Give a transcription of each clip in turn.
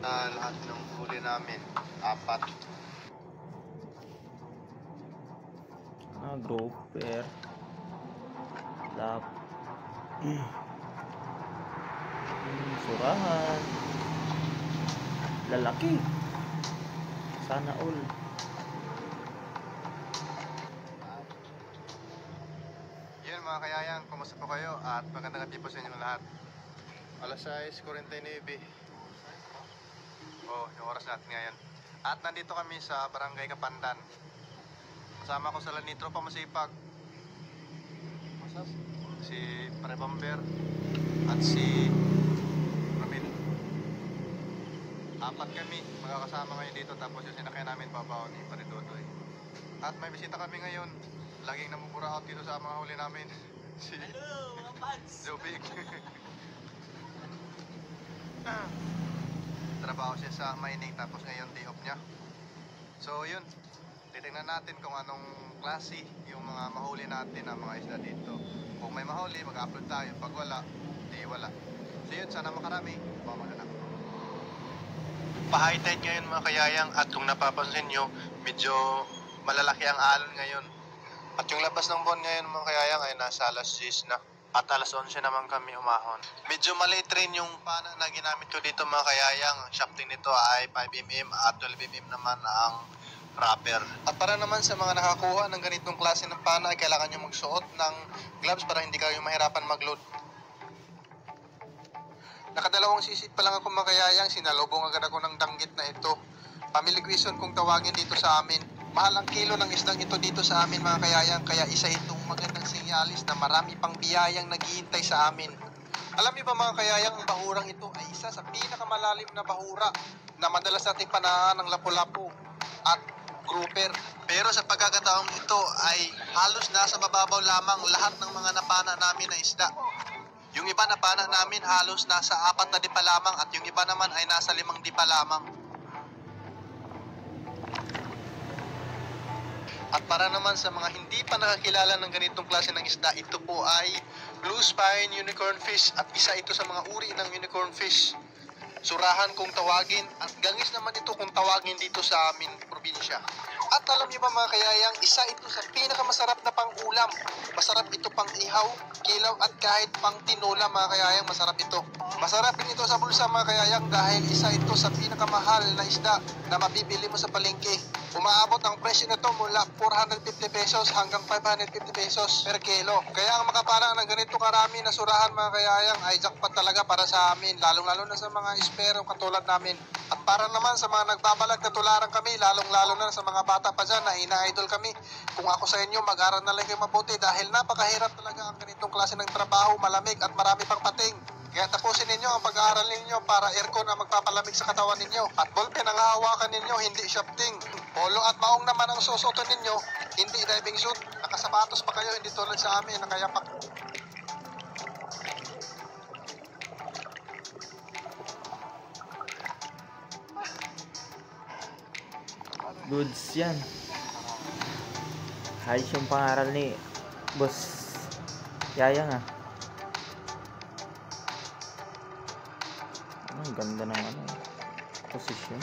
lahat ng huli namin, 4. Grouper. Lap. Surahan. Lalaki. Sana all. Yun mga kayayang, kumusta po kayo at magandang gabi po sa inyong lahat. Alas 6:49. Yung oras natin ngayon. At nandito kami sa Barangay Kapandan. Kasama ko sa Lanitro pa masipag. Si Prebamber at si Ramil. 4 kami magkakasama ngayon dito, tapos yung sinakyan namin babaw ni Paridodoy. At may bisita kami ngayon. Laging namumuraot dito sa mga huli namin. Si hello mga pads! Jobig. Trabaho siya sa mining, tapos ngayon day off niya. So yun, titingnan natin kung anong klase yung mga mahuli natin ng mga isda dito. Kung may mahuli, mag-upload tayo. Pag wala, di wala. So yun, sana makarami. Pamana na. Pa-high tide ngayon mga kayayang, at kung napapansin nyo, medyo malalaki ang alon ngayon. At yung labas ng buwan ngayon mga kayayang ay nasa alas 6 na. At alas 11 naman kami umahon. Medyo maliit rin yung pana na ginamit ko dito mga kayayang. Shafting nito ay 5mm at 12mm naman ang wrapper. At para naman sa mga nakakuha ng ganitong klase ng pana ay kailangan nyo magsuot ng gloves para hindi kayo mahirapan mag-load. Nakadalawang sisit pa lang ako mga kayayang, sinalubong agad ako ng danggit na ito. Family question kung tawagin dito sa amin. Mahal ang kilo ng isdang ito dito sa amin mga kayayang, kaya isa itong magandang sinyalis na marami pang biyayang naghihintay sa amin. Alam niyo ba mga kayayang, ang bahurang ito ay isa sa pinakamalalim na bahura na madalas nating panahan ng lapu-lapu at grouper. Pero sa pagkakataong ito ay halos nasa mababaw lamang lahat ng mga napana namin na isda. Yung iba napana namin halos nasa 4 na dipa lamang, at yung iba naman ay nasa 5 dipa lamang. At para naman sa mga hindi pa nakakilala ng ganitong klase ng isda, ito po ay blue spine unicorn fish, at isa ito sa mga uri ng unicorn fish. Surahan kung tawagin, at gangis naman ito kung tawagin dito sa amin probinsya. At alam niyo ba mga kayayang, isa ito sa pinakamasarap na pang-ulam. Masarap ito pang ihaw, kilaw, at kahit pang tinola mga kayayang, masarap ito. Masarap din ito sa bulsa mga kayayang dahil isa ito sa pinakamahal na isda na mabibili mo sa palengke. Umaabot ang presyo nito mula 450 pesos hanggang 550 pesos per kilo. Kaya ang makapala ng ganito karami na surahan mga kayayang ay jackpot talaga para sa amin, lalong-lalo na sa mga espero katulad namin. At para naman sa mga nagbabalag na tularan kami, lalong-lalo na sa mga bata pa dyan na ina-idol kami. Kung ako sa inyo, mag-aral na lang kayo mabuti dahil napakahirap talaga ang ganitong klase ng trabaho, malamig at marami pang pating. Kaya tapusin ninyo ang pag-aaral ninyo para aircon ang magpapalamig sa katawan ninyo. At ballpen ang hahawakan ninyo, hindi shafting. Polo at maong naman ang susuotin ninyo, hindi diving suit. Nakasapatos pa kayo, hindi tulad sa amin, nakayapak. Goods yan. Ayos yung pangaral ni Boss Yayang ah. Ang ganda ng posisyon.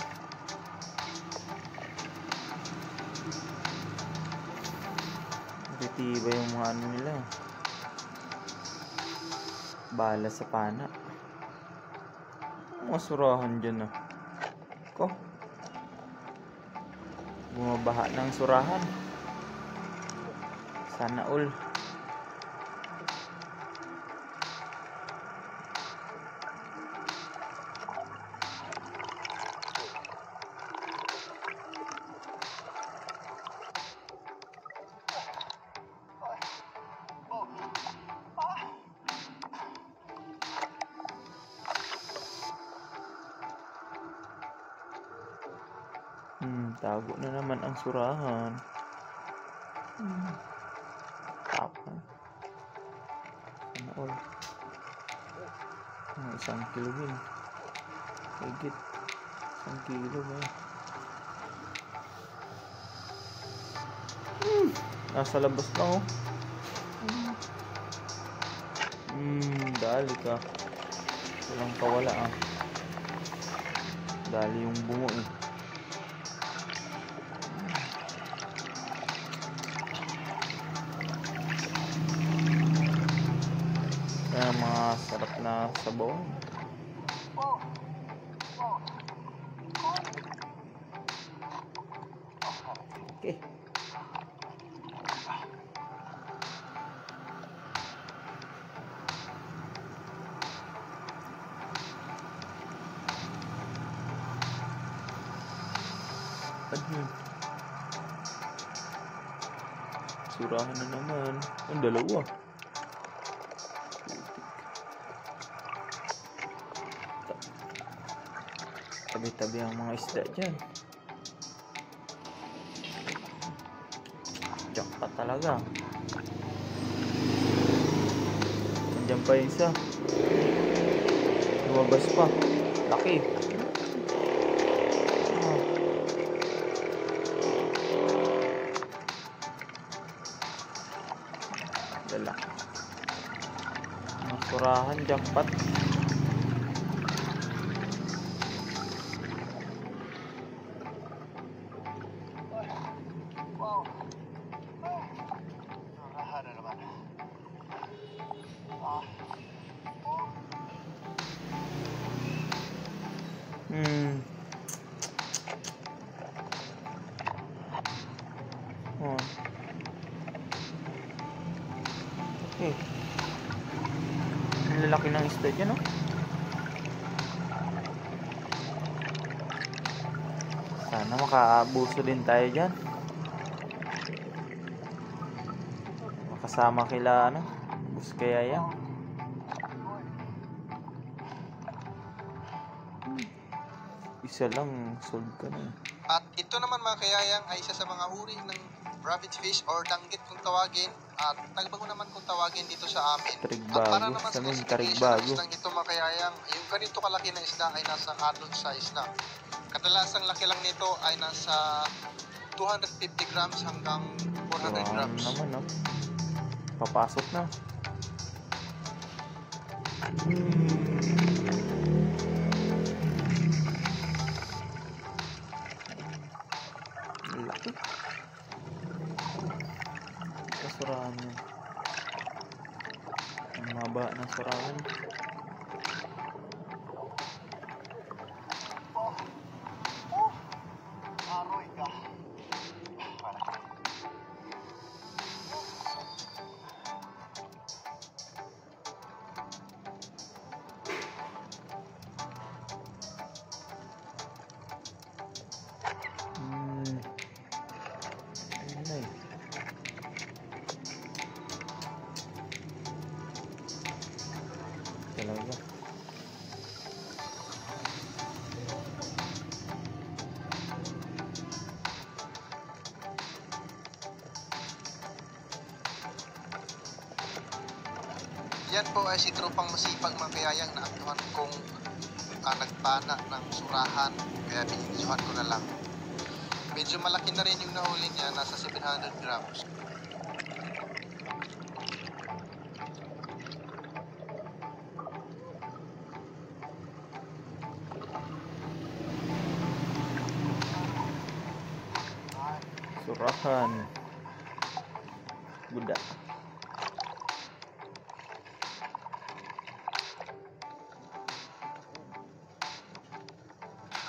Titiba yung mga nila. Bala sa pana. Mga surahan dyan ah. Ko. Bumabaha ng surahan. Sana all. Tago na naman ang surahan. Tapa. Sana all. Isang kilo yun. Higit. 1 kilo ba? Nasa labas na oh. Dali ka. Walang kawala ah. Dali yung bungo eh. Kaya mga sarap na sabaw. Okay. Surahan na naman. Ang dalawa. Tabi-tabi ang mga isda dyan. Jackpot talaga. Nandiyan pa yung isa. Lumabas pa. Laki. Dala. Masurahan, jackpot. Oh. Okay. Ang lalaki ng isda dyan, oh. Sana makaabuso din tayo dyan. Makasama kila, ano, Buskaya yan. Isa lang, solve ka na. At ito naman mga kayayang ay isa sa mga uri ng rabbit fish or danggit kung tawagin, at tagbago naman kung tawagin dito sa amin. Tarigbago. At para naman sa Sa amin, classification tarigbago. ng isdang ito mga kayayang, yung ganito kalaki na isda ay nasa adult size na. Kadalasang laki lang nito ay nasa 250 grams hanggang 400 grams. Naman, no? Papasok na. Laki. Kasurahan yun. Ang haba ng surahan. Aroy ka. Talaga. Yan po ay si tropang masipag mga kayayang na aktuhan kong nagpana ng surahan, kaya binidyohan ko na lang. Medyo malaki na rin yung nahuli niya, nasa 700 grams. Surahan. Budak.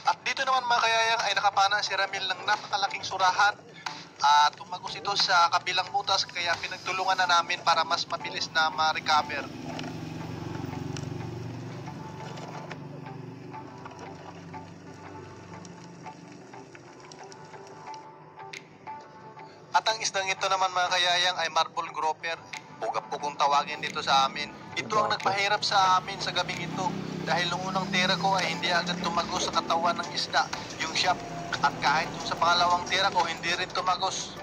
At dito naman mga kayayang ay nakapana si Ramil ng napakalaking surahan. At tumagos ito sa kabilang butas, kaya pinagtulungan na namin para mas mabilis na ma-recover. At ang isdang ito naman mga kayayang ay marble grouper. Pugap-pugong tawagin dito sa amin. Ito ang nagpahirap sa amin sa gabing ito. Dahil nung unang tira ko ay hindi agad tumagos sa katawan ng isda, yung shop. At kahit yung sa pangalawang tira ko, hindi rin tumagos.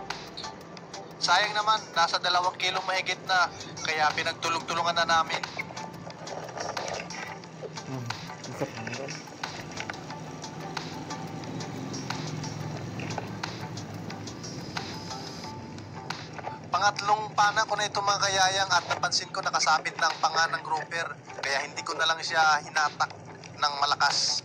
Sayang naman, nasa 2 kilo mahigit na, kaya pinagtulong-tulungan na namin. Isa pa meron. Pangatlong pana ko na ito mga kayayang, at napansin ko nakasabit na ang panga ng grouper, kaya hindi ko na lang siya hinatak ng malakas.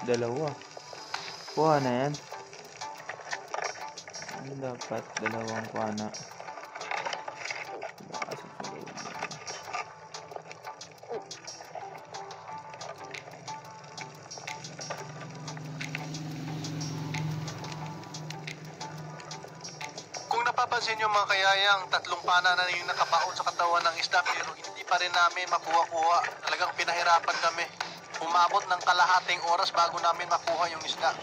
Dalawa. Kuha na yan. Ano dapat? Dalawang kuha na. Kung napapansin nyo mga kayayang, 3 pana na yung nakabaon sa katawan ng isda pero hindi pa rin namin makuha-kuha. Talagang pinahirapan kami. Umabot ng kalahating oras bago namin makuha yung isda.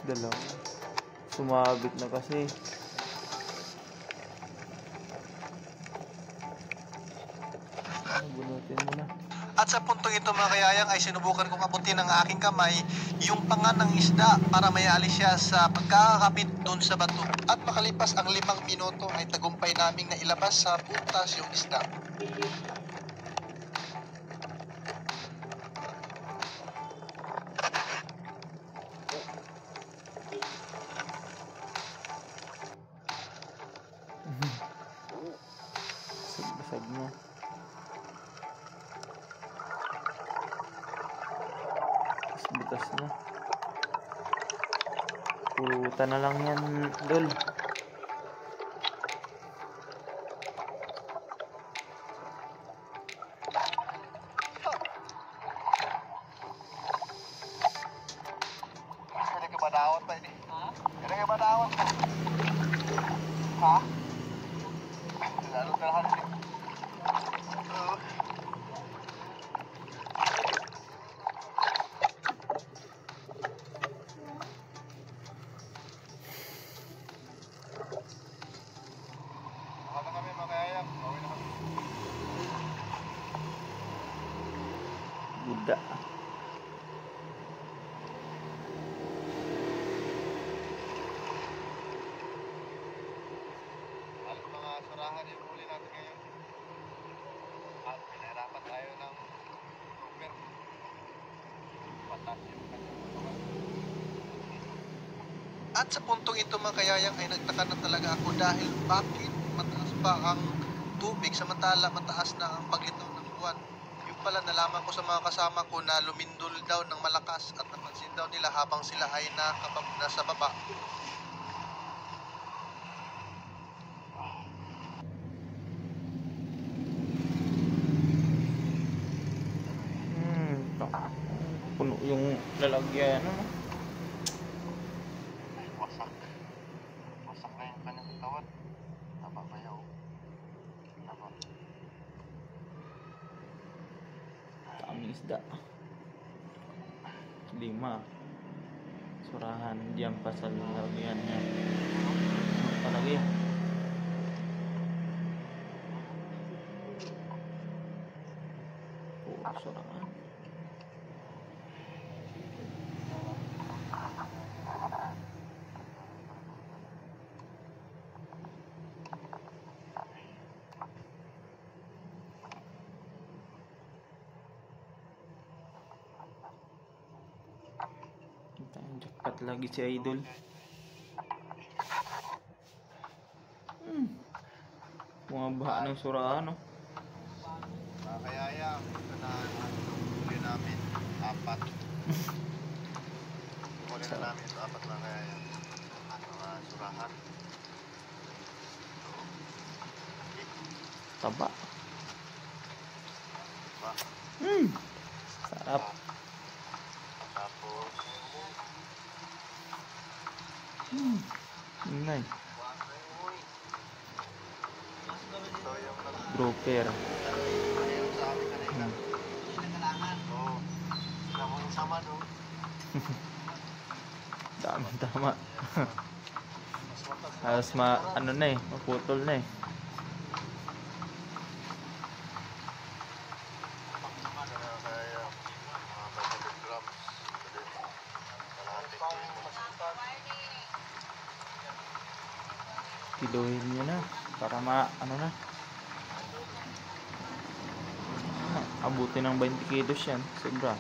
Dalawa. Sumabit na kasi. Bunutin mo na. At sa puntong ito mga kayayang ay sinubukan kong abutin ng aking kamay yung panga ng isda para mayaalis siya sa pagkakakapit doon sa bato. At makalipas ang 5 minuto ay tagumpay naming nailabas sa butas yung isda. Basag mo. Butas na. Puta na lang yan, Dol. Kaya ka ba daon pa ini? Ha? Kaya ka ba daon? Ha? Lalo ka lahat ini. Baka na kami mga kayayang. Bawin na kami. Buda. Halos mga surahan yung huli natin ngayon. At pinahirapan tayo ng super. Patas yung kanyang. At sa puntong ito mga kayayang ay nagtaka na talaga ako dahil bakit mataas pa ang tubig samantala mataas na ang paglitaw ng buwan. Yung pala nalaman ko sa mga kasama ko na lumindol daw ng malakas at napansin daw nila habang sila ay nasa baba. Puno yung lalagyan. Ano? Wasak. Wasak na yung kanyang katawan. Tama ba yaw? Tama. Daming isda. 5. Surahan. Diyan pa sa lalagyan niya. Ano talaga yan? Surahan. Jackpot lagi si Idol. Bumabaha ng surahan, no? Mga kayayang, ito na ang huli namin. 4. Huli na namin ito 4 mga kayayang. Mga surahan. Taba. Diba? Sarap. Tapos, Nay. ito yung Grouper. ayaw sa amin kanina. Oo. Namang sama doon. Tama. Mas matas. Halos ano na eh. Maputol na eh. Kaya mga 500 grams. Kalahating Kiluhin nyo na. Para ano na. Abutin ng 20 kilos yan. Sobra.